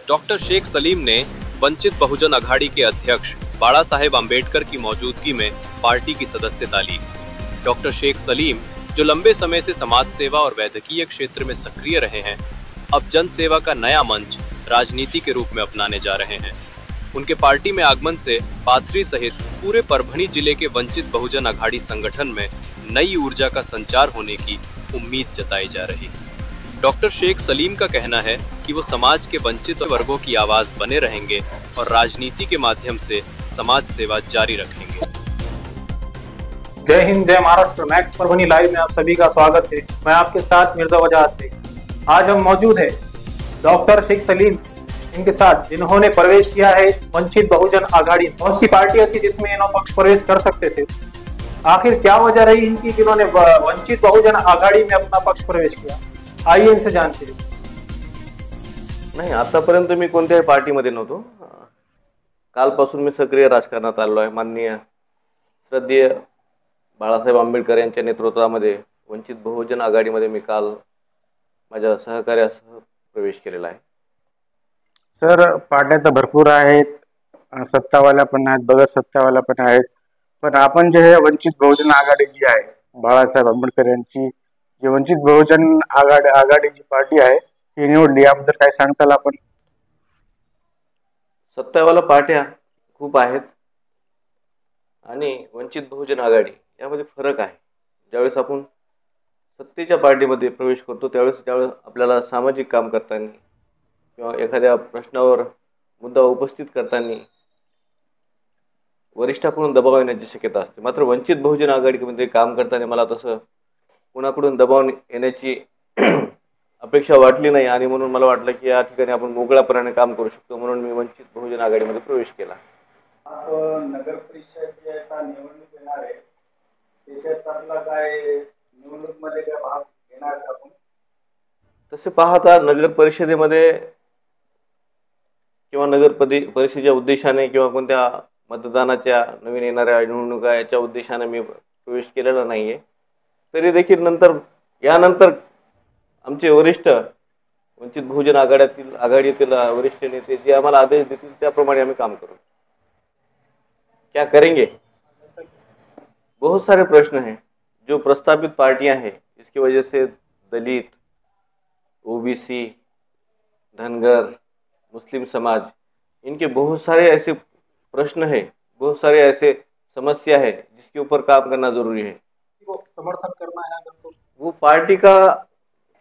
Doctor Shaikh Salim ने वंचित बहुजन अघाड़ी के अध्यक्ष बाला साहेब आम्बेडकर की मौजूदगी में पार्टी की सदस्यता ली। डॉक्टर शेख सलीम, जो लंबे समय से समाज सेवा और वैद्यकीय क्षेत्र में सक्रिय रहे हैं, अब जन सेवा का नया मंच राजनीति के रूप में अपनाने जा रहे हैं। उनके पार्टी में आगमन से पाथरी सहित पूरे परभणी जिले के वंचित बहुजन अघाड़ी संगठन में नई ऊर्जा का संचार होने की उम्मीद जताई जा रही है। डॉक्टर शेख सलीम का कहना है कि वो समाज के वंचित वर्गों की आवाज बने रहेंगे और राजनीति के माध्यम से समाज सेवा जारी रखेंगे। जय हिंद, जय महाराष्ट्र। मैक्स परभणी लाइव में आप सभी का स्वागत है। मैं आपके साथ मिर्जा वजाहत थे। आज हम मौजूद है डॉक्टर शेख सलीम इनके साथ, जिन्होंने प्रवेश किया है वंचित बहुजन अघाड़ी। बहुत सी पार्टियां थी जिसमें इन्होंने पक्ष प्रवेश कर सकते थे। आखिर क्या वजह रही इनकी कि इन्होंने वंचित बहुजन अघाड़ी में अपना पक्ष प्रवेश किया? आइए इनसे जानते हैं। नाही, आतापर्यंत मी कोणत्याही पार्टीमध्ये नव्हतो। कालपासून मी सक्रिय राजकारणात आलो आहे। माननीय श्रद्धेय बाळासाहेब आंबेडकर यांच्या नेतृत्वामध्ये वंचित बहुजन आघाडीमध्ये मी काल माझ्या सहकार्यासह प्रवेश केलेला आहे। सर, पार्ट्या तर भरपूर आहेत, सत्तावाल्या पण आहेत, बगैर सत्तावाल्या पण आहेत, पण आपण जे वंचित बहुजन आघाडी जी आहे, बाळासाहेब आंबेडकर यांची जी वंचित बहुजन आघाडी जी पार्टी आहे ती निवडली, याबद्दल काय सांगताल आपण? सत्तावाल्या पार्ट्या खूप आहेत आणि वंचित बहुजन आघाडी यामध्ये फरक आहे। ज्यावेळेस आपण सत्तेच्या पार्टीमध्ये प्रवेश करतो त्यावेळेस आपल्याला सामाजिक काम करताना किंवा एखाद्या प्रश्नावर मुद्दा उपस्थित करताना वरिष्ठाकडून दबाव येण्याची शक्यता असते। मात्र वंचित बहुजन आघाडीमध्ये काम करताना मला तसं कोणाकडून दबाव येण्याची अपेक्षा वाटली नाही आणि म्हणून मला वाटलं की या ठिकाणी आपण मोकळ्यापणाने काम करू शकतो, म्हणून मी वंचित बहुजन आघाडीमध्ये प्रवेश केला। नगर परिषद निवडणूक येणार आहे, त्याच्यात आपला काय निवडणूक मध्ये काय भाग घेणार का आपण? तसे पाहता नगर परिषदेमध्ये किंवा नगर परिषदेच्या उद्देशाने किंवा कोणत्या मतदानाच्या नवीन येणाऱ्या निवडणुका याच्या उद्देशाने मी प्रवेश केलेला नाहीये। तरी देखील यानंतर आमचे वरिष्ठ वंचित बहुजन आघाडीतील वरिष्ठ नेते जे आम्हाला आदेश देतील त्याप्रमाणे आम्ही काम करू। क्या करेंगे? बहुत सारे प्रश्न हैं जो प्रस्तावित पार्टियां हैं, इसकी वजह से दलित, ओबीसी, धनगर, मुस्लिम समाज, इनके बहुत सारे ऐसे प्रश्न हैं, बहुत सारे ऐसे समस्या है जिसके ऊपर काम करना जरूरी है। समर्थन करना है अगर तो वो पार्टी का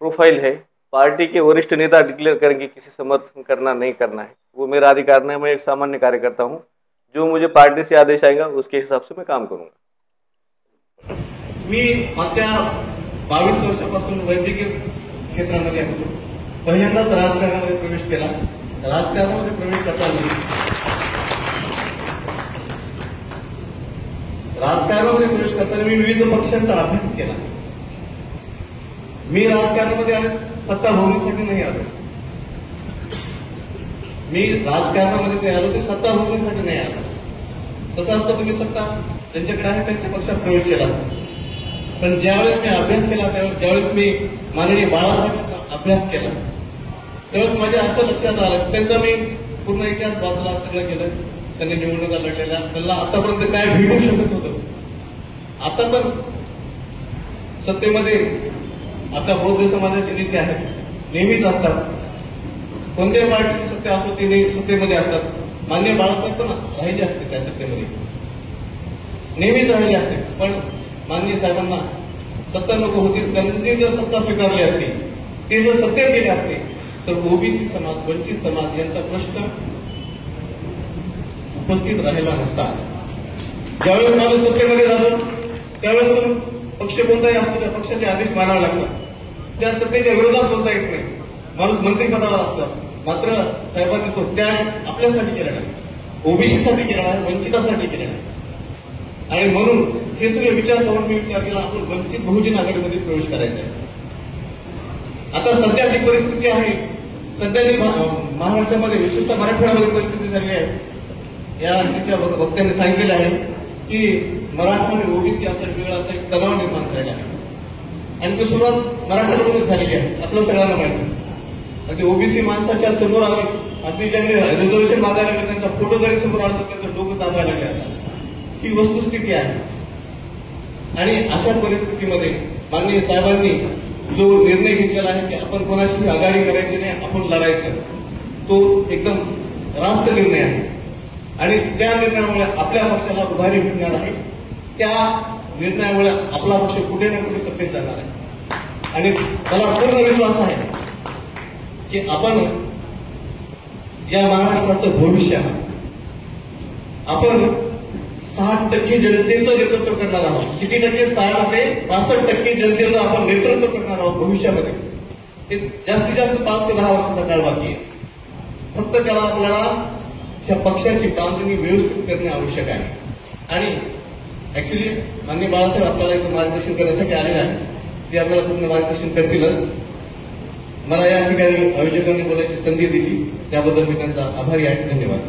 प्रोफाइल है, पार्टी के वरिष्ठ नेता डिक्लेयर करेंगे किसी समर्थन करना नहीं करना है, वो मेरा अधिकार नहीं। मैं एक सामान्य कार्यकर्ता हूँ, जो मुझे पार्टी से आदेश आएगा उसके हिसाब से मैं काम करूँगा। मी मागच्या 22 वर्षापासून वैद्यकीय क्षेत्रामध्ये आहे। पहिल्यांदाच राजकारणामध्ये प्रवेश केला। राजकारणामध्ये प्रवेश करताना मी विविध पक्षांचा अभ्यास केला। मी राजकारणामध्ये आले सत्ता भोगण्यासाठी नाही आलो। मी राजकारणामध्ये ते आलो ते सत्ता भोगण्यासाठी नाही आलो। तसं असतं तुम्ही सत्ता त्यांच्याकडे आहे त्यांच्या पक्षात प्रवेश केला, पण ज्यावेळेस मी अभ्यास केला ज्यावेळेस मी माननीय बाळासाहेबांचा अभ्यास केला त्यावेळेस माझ्या असं लक्षात आलं, त्यांचा मी पूर्ण इतिहास वाचला, सगळं केलं। त्यांनी निवडणुका लढलेल्या, त्यांना आतापर्यंत काय भेटू शकत होतं। आता तर सत्तेमध्ये आपल्या बौद्ध समाजाचे नेते आहेत, नेहमीच असतात। कोणत्याही पार्टीची सत्ता असो ते सत्तेमध्ये असतात। माननीय बाळासाहेब पण राहिले असते त्या सत्तेमध्ये, नेहमीच राहिले असते। पण माननीय साहेबांना सत्ता नको होती, त्यांनी जर सत्ता स्वीकारली असती, ते जर सत्तेत गेले असते तर ओबीसी समाज, वंचित समाज यांचा प्रश्न उपस्थित राहिला नसता। ज्यावेळेस माणूस सत्तेमध्ये जातो त्यावेळेस पण पक्ष कोणताही असतो त्या पक्षाचे आदेश मानावे लागतात। त्या सत्तेच्या विरोधात बोलता येत नाही। माणूस मंत्रिपदावर असतो, मात्र साहेबांनी तो त्याग आपल्यासाठी केला नाही, ओबीसीसाठी केला आहे, वंचितासाठी केला नाही। आणि म्हणून हे सगळे विचार करून मी विचार केला आपण वंचित बहुजन आघाडीमध्ये प्रवेश करायचा आहे। आता सध्या जी परिस्थिती आहे, सध्या जी महाराष्ट्रामध्ये विशेषतः मराठवाड्यामध्ये परिस्थिती झाली आहे, या तिथल्या वक्त्यांनी सांगितलेलं आहे की मराठा आणि ओबीसी असा वेगळा असा एक तणाव निर्माण झालेला आहे आणि ती सुरुवात मराठ्याकडूनच झालेली आहे। आपलं सगळ्यांना माहिती आहे। ओबीसी माणसाच्या समोर आले अगदी ज्यांनी रिझर्वेशन मागायला लागले त्यांचा फोटो जरी समोर आला तर त्यांचं डोकं तांबायला लागले आता. ही वस्तुस्थिती आहे. आणि अशा परिस्थितीमध्ये माननीय साहेबांनी जो निर्णय घेतलेला आहे की आपण कोणाशी आघाडी करायची नाही, आपण लढायचं, तो एकदम रास्त निर्णय आहे. आणि त्या निर्णयामुळे आपल्या पक्षाला उभारी मिळणार आहे. त्या निर्णयामुळे आपला पक्ष कुठे ना कुठे सत्तेत जाणार आहे. आणि मला पूर्ण विश्वास आहे की आपण या महाराष्ट्राचं भविष्य आहे. आपण 60% जनतेचं नेतृत्व करणार आहोत. किती टक्के? 6 ते 62% जनतेचं आपण नेतृत्व करणार आहोत भविष्यामध्ये. ते जास्तीत जास्त 5 ते 10 वर्षाचा काळ बाकी आहे. फक्त त्याला आपल्याला त्या पक्षाची बांधणी व्यवस्थित करणे आवश्यक आहे. आणि ऍक्च्युली माननीय बाळासाहेब आपल्याला इथं मार्गदर्शन करण्यासाठी आलेले आहे. ते आपल्याला पूर्ण मार्गदर्शन करतीलच. मला या ठिकाणी आयोजकांनी बोलायची संधी दिली त्याबद्दल मी त्यांचा आभारी आहे. धन्यवाद.